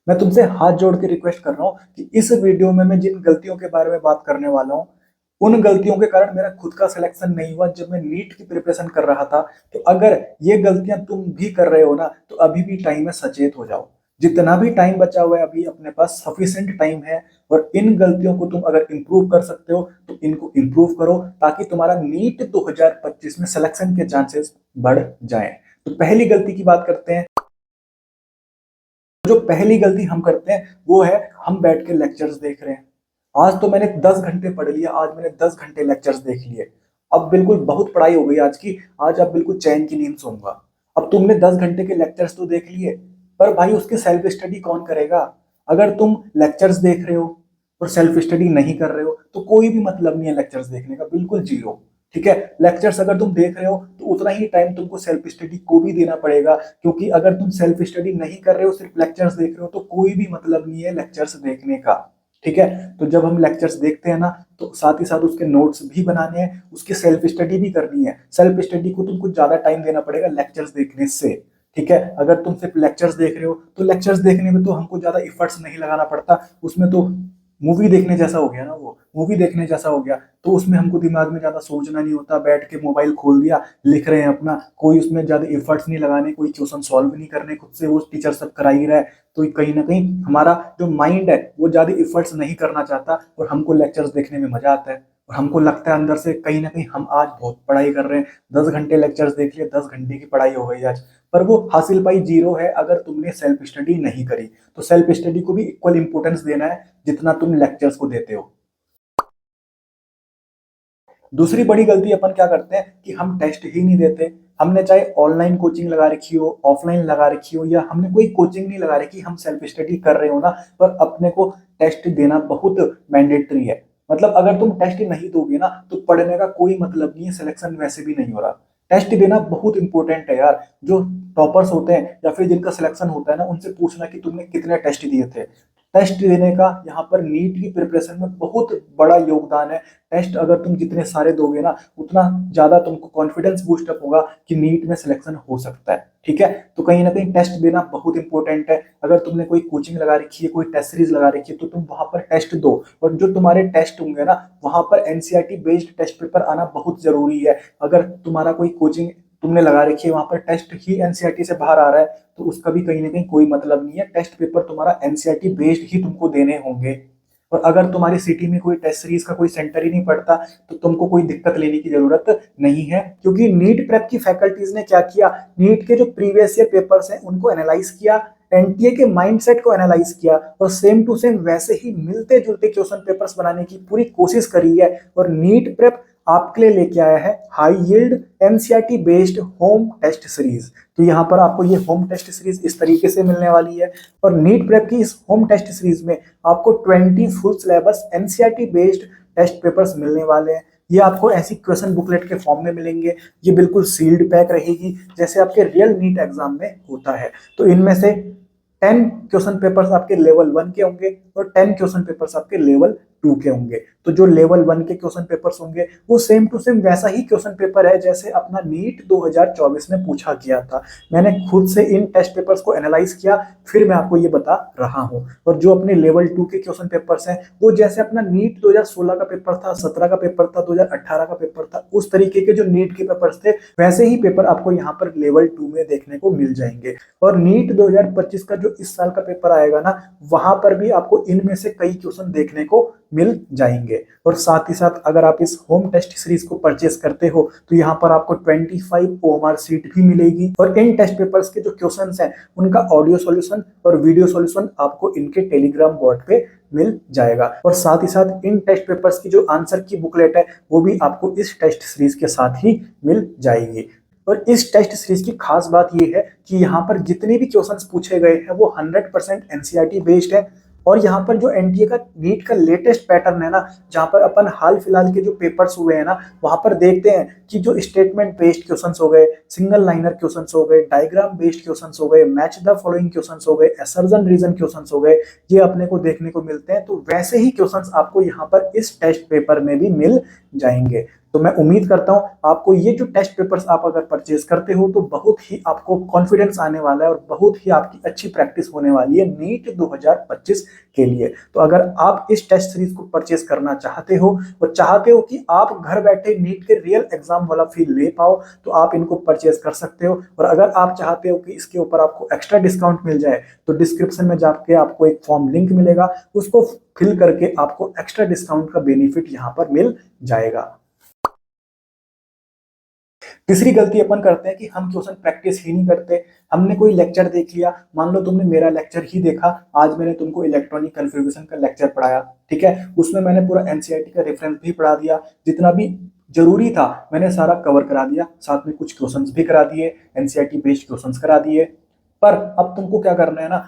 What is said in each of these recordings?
मैं तुमसे हाथ जोड़ के रिक्वेस्ट कर रहा हूँ कि इस वीडियो में मैं जिन गलतियों के बारे में बात करने वाला हूँ, उन गलतियों के कारण मेरा खुद का सिलेक्शन नहीं हुआ जब मैं नीट की प्रिपरेशन कर रहा था। तो अगर ये गलतियां तुम भी कर रहे हो ना, तो अभी भी टाइम है, सचेत हो जाओ। जितना भी टाइम बचा हुआ है अभी अपने पास सफिशिएंट टाइम है। और इन गलतियों को तुम अगर इंप्रूव कर सकते हो तो इनको इंप्रूव करो, ताकि तुम्हारा नीट 2025 में सिलेक्शन के चांसेस बढ़ जाएं। तो पहली गलती की बात करते हैं। जो पहली गलती हम करते हैं वो है, हम बैठ के लेक्चर्स देख रहे हैं। आज तो मैंने 10 घंटे पढ़ लिया, आज मैंने 10 घंटे लेक्चर्स देख लिए। अब बिल्कुल बहुत पढ़ाई हो गई आज की, आज अब बिल्कुल चैन की नींद सोऊंगा। अब तुमने 10 घंटे के लेक्चर्स तो देख लिए, पर भाई उसकी सेल्फ स्टडी कौन करेगा? अगर तुम लेक्चर्स देख रहे हो और सेल्फ स्टडी नहीं कर रहे हो तो कोई भी मतलब नहीं है लेक्चर्स देखने का, बिल्कुल जीरो। ठीक है, लेक्चर्स अगर तुम देख रहे हो तो उतना ही टाइम तुमको सेल्फ स्टडी को भी देना पड़ेगा, क्योंकि अगर तुम सेल्फ स्टडी नहीं कर रहे हो, सिर्फ लेक्चर्स देख रहे हो, तो कोई भी मतलब नहीं है लेक्चर्स देखने का। ठीक है, तो जब हम लेक्चर्स देखते हैं ना, तो साथ ही साथ उसके नोट्स भी बनाने हैं, उसकी सेल्फ स्टडी भी करनी है। सेल्फ स्टडी को तुमको ज्यादा टाइम देना पड़ेगा लेक्चर्स देखने से। ठीक है, अगर तुम सिर्फ लेक्चर्स देख रहे हो तो लेक्चर्स देखने में तो हमको ज्यादा इफर्ट्स नहीं लगाना पड़ता, उसमें तो मूवी देखने जैसा हो गया ना, वो मूवी देखने जैसा हो गया। तो उसमें हमको दिमाग में ज्यादा सोचना नहीं होता, बैठ के मोबाइल खोल दिया, लिख रहे हैं अपना, कोई उसमें ज्यादा एफर्ट्स नहीं लगाने, कोई क्वेश्चन सॉल्व नहीं करने, खुद से वो टीचर सब करा ही रहा है। तो कहीं ना कहीं हमारा जो माइंड है वो ज्यादा एफर्ट्स नहीं करना चाहता, और हमको लेक्चर्स देखने में मजा आता है। और हमको लगता है अंदर से कहीं ना कहीं हम आज बहुत पढ़ाई कर रहे हैं, 10 घंटे लेक्चर्स देख लिए, 10 घंटे की पढ़ाई हो गई आज। पर वो हासिल पाई जीरो है अगर तुमने सेल्फ स्टडी नहीं करी। तो सेल्फ स्टडी को भी इक्वल इंपॉर्टेंस देना है जितना तुम लेक्चर्स को देते हो। दूसरी बड़ी गलती अपन क्या करते हैं कि हम टेस्ट ही नहीं देते। हमने चाहे ऑनलाइन कोचिंग लगा रखी हो, ऑफलाइन लगा रखी हो, या हमने कोई कोचिंग नहीं लगा रखी, हम सेल्फ स्टडी कर रहे हो ना, पर अपने को टेस्ट देना बहुत मैंडेटरी है। मतलब अगर तुम टेस्ट नहीं दोगे ना, तो पढ़ने का कोई मतलब नहीं है, सिलेक्शन वैसे भी नहीं हो रहा। टेस्ट देना बहुत इंपॉर्टेंट है यार। जो टॉपर्स होते हैं या फिर जिनका सिलेक्शन होता है ना, उनसे पूछना कि तुमने कितने टेस्ट दिए थे। टेस्ट देने का यहाँ पर नीट की प्रिपरेशन में बहुत बड़ा योगदान है। टेस्ट अगर तुम जितने सारे दोगे ना, उतना ज्यादा तुमको कॉन्फिडेंस बूस्टअप होगा कि नीट में सिलेक्शन हो सकता है। ठीक है, तो कहीं ना कहीं टेस्ट देना बहुत इंपॉर्टेंट है। अगर तुमने कोई कोचिंग लगा रखी है, कोई टेस्ट सीरीज लगा रखी है, तो तुम वहां पर टेस्ट दो। और जो तुम्हारे टेस्ट होंगे ना, वहां पर एनसीईआरटी बेस्ड टेस्ट पेपर आना बहुत जरूरी है। अगर तुम्हारा कोई कोचिंग तुमने लगा रखी है, वहां पर टेस्ट ही एनसीईआरटी से बाहर आ रहा है, तो उसका भी कहीं ना कहीं कोई मतलब नहीं है। टेस्ट पेपर तुम्हारा एनसीईआरटी बेस्ड ही तुमको देने होंगे। और अगर तुम्हारी सिटी में कोई टेस्ट सीरीज का कोई सेंटर ही नहीं पड़ता, तो तुमको कोई दिक्कत लेने की जरूरत नहीं है, क्योंकि नीट प्रेप की फैकल्टीज ने क्या किया, नीट के जो प्रीवियस ईयर पेपर्स हैं उनको एनालाइज किया, एनटीए के माइंडसेट को एनालाइज किया, और सेम टू सेम वैसे ही मिलते जुलते क्वेश्चन पेपर्स बनाने की पूरी कोशिश करी है। और नीट प्रेप आपके लिए लेके आया है high yield NCERT based home test series. तो यहाँ पर आपको ये होम टेस्ट सीरीज इस तरीके से मिलने वाली है। और नीट प्रेप की इस होम टेस्ट सीरीज में आपको 20 full syllabus NCERT based test papers मिलने वाले हैं। ये आपको ऐसी क्वेश्चन बुकलेट के फॉर्म में मिलेंगे। ये बिल्कुल सील्ड पैक रहेगी, जैसे आपके रियल नीट एग्जाम में होता है। तो इनमें से 10 क्वेश्चन पेपर्स आपके लेवल 1 के होंगे और 10 क्वेश्चन पेपर्स आपके लेवल 2 के होंगे। तो जो लेवल 1 के क्वेश्चन पेपर्स होंगे वो सेम टू सेम वैसा ही क्वेश्चन पेपर है जैसे अपना नीट 2024 में पूछा गया था। मैंने खुद से इन टेस्ट पेपर्स को एनालाइज किया, फिर मैं आपको ये बता रहा हूं। और जो अपने लेवल 2 के क्वेश्चन पेपर्स हैं, वो जैसे अपना नीट 2016 का पेपर था, 17 का पेपर था, 2018 का पेपर था, उस तरीके के जो नीट के पेपर्स थे, वैसे ही पेपर आपको यहाँ पर लेवल 2 में देखने को मिल जाएंगे। और नीट 2025 का जो इस साल का पेपर आएगा ना, वहां पर भी आपको इनमें से कई क्वेश्चन देखने को मिल जाएंगे। और साथ ही साथ अगर आप इस होम टेस्ट सीरीज को परचेस करते हो, तो यहाँ पर आपको 25 ओएमआर सीट भी मिलेगी। और इन टेस्ट पेपर्स के जो क्वेश्चंस हैं, उनका ऑडियो सॉल्यूशन और वीडियो सॉल्यूशन आपको इनके टेलीग्राम बॉट पे मिल जाएगा। और साथ ही साथ इन टेस्ट पेपर्स की जो आंसर की बुकलेट है, वो भी आपको इस टेस्ट सीरीज के साथ ही मिल जाएगी। और इस टेस्ट सीरीज की खास बात यह है कि यहाँ पर जितने भी क्वेश्चंस पूछे गए हैं वो 100% एनसीईआरटी बेस्ड है। और यहाँ पर जो एनटीए का नीट का लेटेस्ट पैटर्न है ना, जहाँ पर अपन हाल फिलहाल के जो पेपर्स हुए हैं ना, वहां पर देखते हैं कि जो स्टेटमेंट बेस्ड क्वेश्चंस हो गए, सिंगल लाइनर क्वेश्चंस हो गए, डायग्राम बेस्ड क्वेश्चंस हो गए, मैच द फॉलोइंग क्वेश्चंस हो गए, असर्जन रीजन क्वेश्चंस हो गए, ये अपने को देखने को मिलते हैं। तो वैसे ही क्वेश्चंस आपको यहाँ पर इस टेस्ट पेपर में भी मिल जाएंगे। तो मैं उम्मीद करता हूं आपको ये जो टेस्ट पेपर्स आप अगर परचेज करते हो तो बहुत ही आपको कॉन्फिडेंस आने वाला है और बहुत ही आपकी अच्छी प्रैक्टिस होने वाली है नीट 2025 के लिए। तो अगर आप इस टेस्ट सीरीज को परचेज करना चाहते हो और चाहते हो कि आप घर बैठे नीट के रियल एग्जाम वाला फील ले पाओ तो आप इनको परचेज कर सकते हो। और अगर आप चाहते हो कि इसके ऊपर आपको एक्स्ट्रा डिस्काउंट मिल जाए तो डिस्क्रिप्शन में जाके आपको एक फॉर्म लिंक मिलेगा, उसको फिल करके आपको एक्स्ट्रा डिस्काउंट का बेनिफिट यहाँ पर मिल जाएगा। तीसरी गलती अपन करते हैं कि हम क्वेश्चन प्रैक्टिस ही नहीं करते। हमने कोई लेक्चर देख लिया, मान लो तुमने मेरा लेक्चर ही देखा, आज मैंने तुमको इलेक्ट्रॉनिक कन्फिग्रेशन का लेक्चर पढ़ाया, ठीक है, उसमें मैंने पूरा एनसीईआरटी का रेफरेंस भी पढ़ा दिया, जितना भी जरूरी था मैंने सारा कवर करा दिया, साथ में कुछ क्वेश्चंस भी करा दिए, एनसीईआरटी बेस्ड क्वेश्चंस करा दिए। पर अब तुमको क्या करना है ना,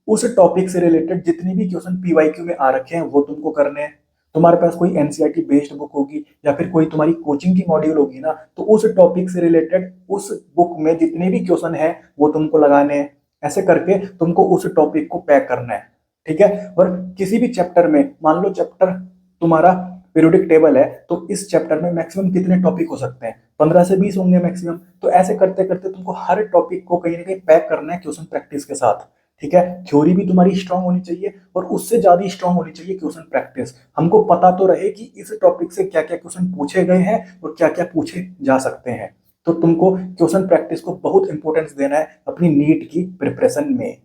उस टॉपिक से रिलेटेड जितनी भी क्वेश्चन पीवाईक्यू में आ रखे हैं वो तुमको करने हैं। तुम्हारे पास कोई एनसीईआरटी बेस्ड बुक होगी या फिर कोई तुम्हारी कोचिंग की मॉड्यूल होगी ना, तो उस टॉपिक से रिलेटेड उस बुक में जितने भी क्वेश्चन है वो तुमको लगाने हैं। ऐसे करके तुमको उस टॉपिक को पैक करना है, ठीक है। और किसी भी चैप्टर में, मान लो चैप्टर तुम्हारा पीरियोडिक टेबल है, तो इस चैप्टर में मैक्सिमम कितने टॉपिक हो सकते हैं, 15 से 20 होंगे मैक्सिमम। तो ऐसे करते करते तुमको हर टॉपिक को कहीं ना कहीं पैक करना है क्वेश्चन प्रैक्टिस के साथ, ठीक है। थ्योरी भी तुम्हारी स्ट्रांग होनी चाहिए और उससे ज्यादा स्ट्रांग होनी चाहिए क्वेश्चन प्रैक्टिस। हमको पता तो रहे कि इस टॉपिक से क्या क्या क्वेश्चन पूछे गए हैं और क्या क्या पूछे जा सकते हैं। तो तुमको क्वेश्चन प्रैक्टिस को बहुत इंपॉर्टेंस देना है अपनी नीट की प्रिपरेशन में।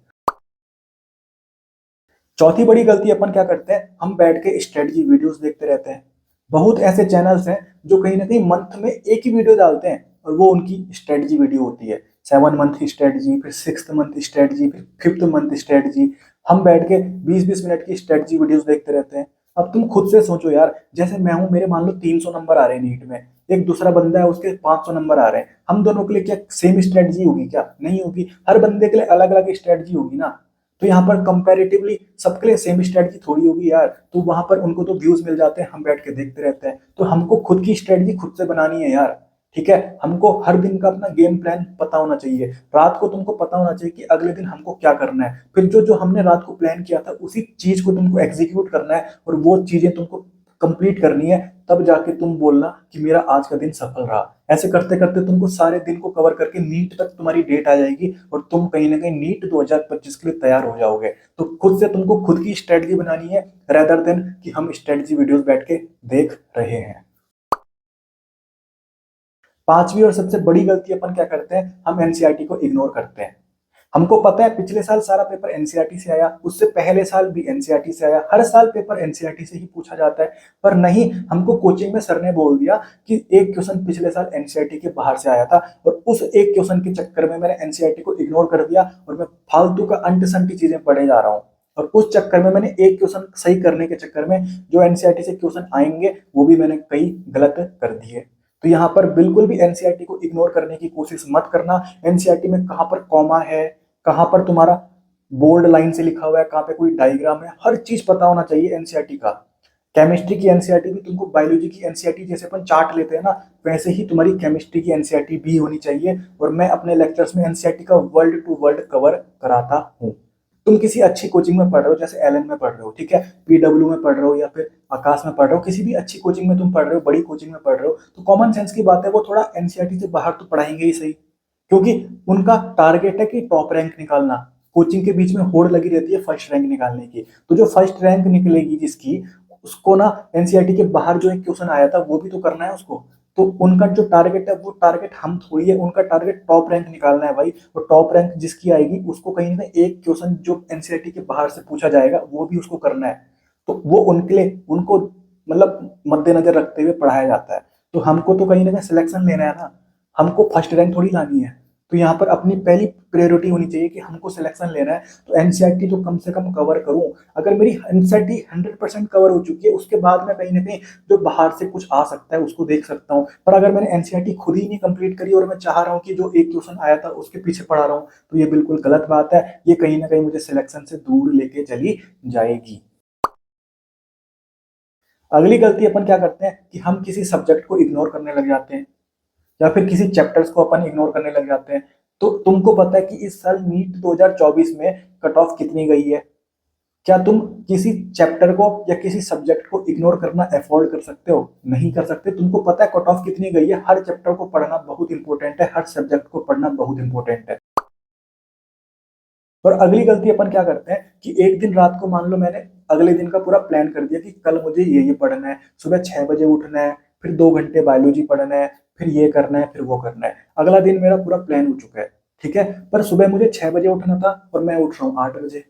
चौथी बड़ी गलती अपन क्या करते हैं, हम बैठ के स्ट्रेटजी वीडियोस देखते रहते हैं। बहुत ऐसे चैनल्स हैं जो कहीं ना कहीं मंथ में एक ही वीडियो डालते हैं और वो उनकी स्ट्रेटजी वीडियो होती है। 7 मंथ स्ट्रेटजी, फिर 6th मंथ स्ट्रेटजी, फिर 5th मंथ स्ट्रेटजी। हम बैठ के 20-20 मिनट की स्ट्रेटजी वीडियोस देखते रहते हैं। अब तुम खुद से सोचो यार, जैसे मैं हूं, मेरे मान लो 300 नंबर आ रहे हैं नीट में, एक दूसरा बंदा है उसके 500 नंबर आ रहे हैं, हम दोनों के लिए क्या सेम स्ट्रेटजी होगी? क्या नहीं होगी, हर बंदे के लिए अलग अलग स्ट्रेटजी होगी ना। तो यहाँ पर कंपैरेटिवली सबके लिए सेम स्ट्रेटजी थोड़ी होगी यार। तो वहां पर उनको तो व्यूज मिल जाते हैं, हम बैठ के देखते रहते हैं। तो हमको खुद की स्ट्रेटजी खुद से बनानी है यार, ठीक है। हमको हर दिन का अपना गेम प्लान पता होना चाहिए, रात को तुमको पता होना चाहिए कि अगले दिन हमको क्या करना है, फिर जो जो हमने रात को प्लान किया था उसी चीज को तुमको एग्जीक्यूट करना है और वो चीजें तुमको कंप्लीट करनी है। तब जाके तुम बोलना कि मेरा आज का दिन सफल रहा। ऐसे करते करते तुमको सारे दिन को कवर करके नीट तक तुम्हारी डेट आ जाएगी और तुम कहीं ना कहीं नीट 2025 के लिए तैयार हो जाओगे। तो खुद से तुमको खुद की स्ट्रेटजी बनानी है रेदर देन कि हम स्ट्रेटजी वीडियोस बैठ के देख रहे हैं। पांचवी और सबसे बड़ी गलती अपन क्या करते हैं, हम एनसीईआरटी को इग्नोर करते हैं। हमको पता है पिछले साल सारा पेपर एनसीईआरटी से आया, उससे पहले साल भी एनसीईआरटी से आया, हर साल पेपर एनसीईआरटी से ही पूछा जाता है। पर नहीं, हमको कोचिंग में सर ने बोल दिया कि एक क्वेश्चन पिछले साल एनसीईआरटी के बाहर से आया था और उस एक क्वेश्चन के चक्कर में मैंने एनसीईआरटी को इग्नोर कर दिया और मैं फालतू का अंट संटी चीजें पढ़े जा रहा हूँ। और उस चक्कर में मैंने एक क्वेश्चन सही करने के चक्कर में जो एनसीईआरटी से क्वेश्चन आएंगे वो भी मैंने कई गलत कर दिए। तो यहाँ पर बिल्कुल भी एनसीईआरटी को इग्नोर करने की कोशिश मत करना। एनसीईआरटी में कहाँ पर कॉमा है, कहाँ पर तुम्हारा बोल्ड लाइन से लिखा हुआ है, कहाँ पे कोई डायग्राम है, हर चीज पता होना चाहिए एनसीईआरटी का। केमिस्ट्री की एनसीईआरटी भी तुमको बायोलॉजी की एनसीईआरटी जैसे अपन चार्ट लेते हैं ना, वैसे ही तुम्हारी केमिस्ट्री की एनसीईआरटी भी होनी चाहिए। और मैं अपने लेक्चर्स में एनसीईआरटी का वर्ल्ड टू वर्ल्ड कवर कराता हूँ। तुम किसी अच्छी कोचिंग में पढ़ रहे हो, जैसे एलएन में पढ़ रहे हो, ठीक है, पीडब्ल्यू में पढ़ रहे हो या फिर आकाश में पढ़ रहे हो, किसी भी अच्छी कोचिंग में तुम पढ़ रहे हो, बड़ी कोचिंग में पढ़ रहे हो, तो कॉमन सेंस की बात है वो थोड़ा एनसीईआरटी से बाहर तो पढ़ाएंगे ही सही। क्योंकि उनका टारगेट है कि टॉप रैंक निकालना। कोचिंग के बीच में होड़ लगी रहती है फर्स्ट रैंक निकालने की। तो जो फर्स्ट रैंक निकलेगी जिसकी, उसको ना एनसीईआरटी के बाहर जो एक क्वेश्चन आया था वो भी तो करना है उसको। तो उनका जो टारगेट है वो टारगेट हम थोड़ी है, उनका टारगेट टॉप रैंक निकालना है भाई। और टॉप रैंक जिसकी आएगी उसको कहीं ना एक क्वेश्चन जो एनसीईआरटी के बाहर से पूछा जाएगा वो भी उसको करना है। तो वो उनके लिए उनको मतलब मद्देनजर रखते हुए पढ़ाया जाता है। तो हमको तो कहीं ना कहीं सिलेक्शन लेना है ना, हमको फर्स्ट रैंक थोड़ी लानी है। तो यहाँ पर अपनी पहली प्रायोरिटी होनी चाहिए कि हमको सिलेक्शन लेना है, तो एनसीईआरटी तो कम से कम कवर करूं। अगर मेरी एनसीईआरटी 100% कवर हो चुकी है उसके बाद मैं कहीं ना कहीं जो बाहर से कुछ आ सकता है उसको देख सकता हूँ। पर अगर मैंने एनसीईआरटी खुद ही नहीं कंप्लीट करी और मैं चाह रहा हूँ कि जो एक क्वेश्चन आया था उसके पीछे पढ़ा रहा हूँ, तो ये बिल्कुल गलत बात है। ये कहीं ना कहीं मुझे सिलेक्शन से दूर लेके चली जाएगी। अगली गलती अपन क्या करते हैं कि हम किसी सब्जेक्ट को इग्नोर करने लग जाते हैं या फिर किसी चैप्टर्स को अपन इग्नोर करने लग जाते हैं। तो तुमको पता है कि इस साल नीट 2024 में कट ऑफ कितनी गई है? क्या तुम किसी चैप्टर को या किसी सब्जेक्ट को इग्नोर करना अफोर्ड कर सकते हो? नहीं कर सकते। तुमको पता है कट ऑफ कितनी गई है? हर चैप्टर को पढ़ना बहुत इंपॉर्टेंट है, हर सब्जेक्ट को पढ़ना बहुत इंपॉर्टेंट है। और अगली गलती अपन क्या करते हैं कि एक दिन रात को मान लो मैंने अगले दिन का पूरा प्लान कर दिया कि कल मुझे ये पढ़ना है, सुबह 6 बजे उठना है, फिर 2 घंटे बायोलॉजी पढ़ना है, फिर ये करना है, फिर वो करना है। अगला दिन मेरा पूरा प्लान हो चुका है, ठीक है, पर सुबह मुझे 6 बजे उठना था और मैं उठ रहा हूँ 8 बजे।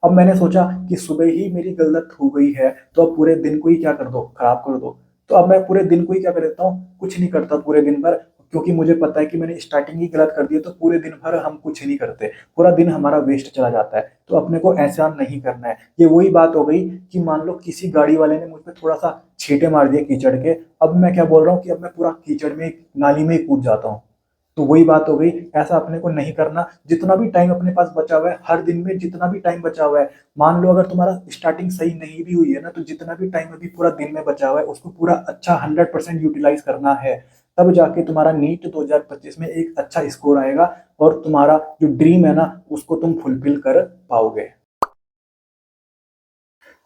अब मैंने सोचा कि सुबह ही मेरी गलत हो गई है, तो अब पूरे दिन को ही क्या कर दो, खराब कर दो। तो अब मैं पूरे दिन को ही क्या कर देता हूँ, कुछ नहीं करता पूरे दिन भर, क्योंकि मुझे पता है कि मैंने स्टार्टिंग ही गलत कर दी है, तो पूरे दिन भर हम कुछ नहीं करते, पूरा दिन हमारा वेस्ट चला जाता है। तो अपने को ऐसा नहीं करना है। ये वही बात हो गई कि मान लो किसी गाड़ी वाले ने मुझ पे थोड़ा सा छींटे मार दिए कीचड़ के, अब मैं क्या बोल रहा हूँ कि अब मैं पूरा कीचड़ में नाली में ही कूद जाता हूँ। तो वही बात हो गई, ऐसा अपने को नहीं करना। जितना भी टाइम अपने पास बचा हुआ है, हर दिन में जितना भी टाइम बचा हुआ है, मान लो अगर तुम्हारा स्टार्टिंग सही नहीं भी हुई है ना, तो जितना भी टाइम अभी पूरा दिन में बचा हुआ है उसको पूरा अच्छा 100% यूटिलाइज करना है। तब जाके तुम्हारा नीट 2025 में एक अच्छा स्कोर आएगा और तुम्हारा जो ड्रीम है ना उसको तुम फुलफिल कर पाओगे।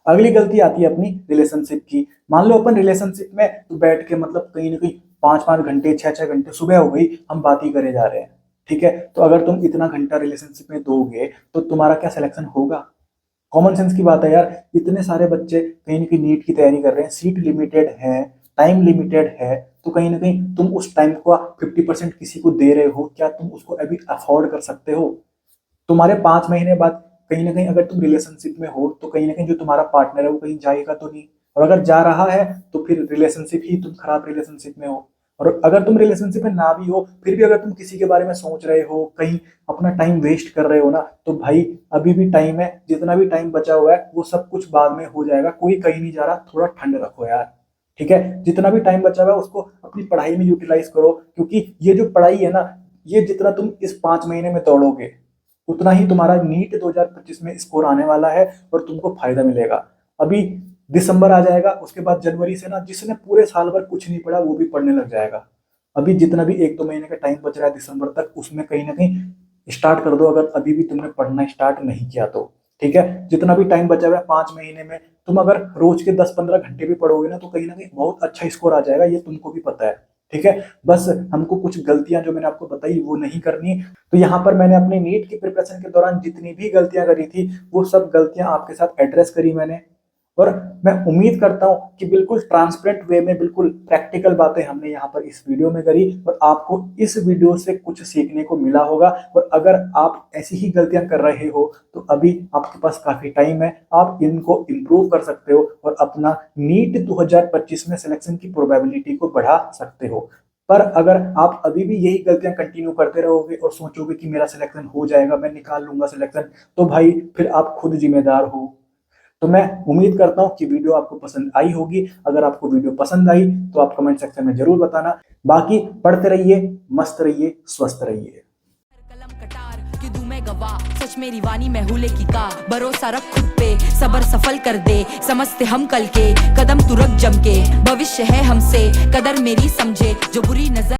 अगली गलती आती है अपनी रिलेशनशिप की। मान लो अपन रिलेशनशिप में तो बैठ के मतलब कहीं ना कहीं 5-5 घंटे 6-6 घंटे, सुबह हो गई हम बात ही करे जा रहे हैं, ठीक है। तो अगर तुम इतना घंटा रिलेशनशिप में दोगे तो तुम्हारा क्या सिलेक्शन होगा? कॉमन सेंस की बात है यार। इतने सारे बच्चे कहीं ना कहीं नीट की तैयारी कर रहे हैं, सीट लिमिटेड है, टाइम लिमिटेड है, तो कहीं ना कहीं तुम उस टाइम को 50% किसी को दे रहे हो, क्या तुम उसको अभी अफोर्ड कर सकते हो? तुम्हारे 5 महीने बाद कहीं ना कहीं अगर तुम रिलेशनशिप में हो तो कहीं ना कहीं जो तुम्हारा पार्टनर है वो कहीं जाएगा तो नहीं, और अगर जा रहा है तो फिर रिलेशनशिप ही तुम खराब रिलेशनशिप में हो। और अगर तुम रिलेशनशिप में ना भी हो फिर भी अगर तुम किसी के बारे में सोच रहे हो, कहीं अपना टाइम वेस्ट कर रहे हो ना, तो भाई अभी भी टाइम है, जितना भी टाइम बचा हुआ है वो सब कुछ बाद में हो जाएगा, कोई कहीं नहीं जा रहा, थोड़ा ठंड रखो यार, ठीक है। जितना भी टाइम बचा हुआ है उसको अपनी पढ़ाई में यूटिलाइज करो, क्योंकि ये जो पढ़ाई है ना, ये जितना तुम इस 5 महीने में दौड़ोगे उतना ही तुम्हारा नीट 2025 में स्कोर आने वाला है और तुमको फायदा मिलेगा। अभी दिसंबर आ जाएगा, उसके बाद जनवरी से ना जिसने पूरे साल भर कुछ नहीं पढ़ा वो भी पढ़ने लग जाएगा। अभी जितना भी 1-2 महीने का टाइम बच रहा है दिसंबर तक, उसमें कहीं ना कहीं स्टार्ट कर दो, अगर अभी भी तुमने पढ़ना स्टार्ट नहीं किया तो, ठीक है। जितना भी टाइम बचा हुआ है 5 महीने में, तुम अगर रोज के 10-15 घंटे भी पढ़ोगे ना तो कहीं ना कहीं बहुत अच्छा स्कोर आ जाएगा, ये तुमको भी पता है, ठीक है। बस हमको कुछ गलतियां जो मैंने आपको बताई वो नहीं करनी। तो यहाँ पर मैंने अपनी नीट की प्रिपरेशन के दौरान जितनी भी गलतियां करी थी वो सब गलतियां आपके साथ एड्रेस करी मैंने, और मैं उम्मीद करता हूं कि बिल्कुल ट्रांसपेरेंट वे में बिल्कुल प्रैक्टिकल बातें हमने यहाँ पर इस वीडियो में करी और आपको इस वीडियो से कुछ सीखने को मिला होगा। और अगर आप ऐसी ही गलतियां कर रहे हो तो अभी आपके पास काफी टाइम है, आप इनको इम्प्रूव कर सकते हो और अपना नीट 2025 में सिलेक्शन की प्रोबेबिलिटी को बढ़ा सकते हो। पर अगर आप अभी भी यही गलतियां कंटिन्यू करते रहोगे और सोचोगे कि मेरा सिलेक्शन हो जाएगा, मैं निकाल लूंगा सिलेक्शन, तो भाई फिर आप खुद जिम्मेदार हो। तो मैं उम्मीद करता हूं कि वीडियो आपको पसंद आई होगी। अगर आपको वीडियो पसंद आई तो आप कमेंट सेक्शन में जरूर बताना। बाकी पढ़ते रहिए, मस्त रहिए, स्वस्थ रहिए। कलम कटार कि दूं मैं गवाह, सच मेरी वाणी में हूँ लेखी का, भरोसा रख खुद पे, सबर सफल कर दे, समझते हम कल के कदम तू रख जम के, भविष्य है हमसे कदर मेरी समझे, जो बुरी नजर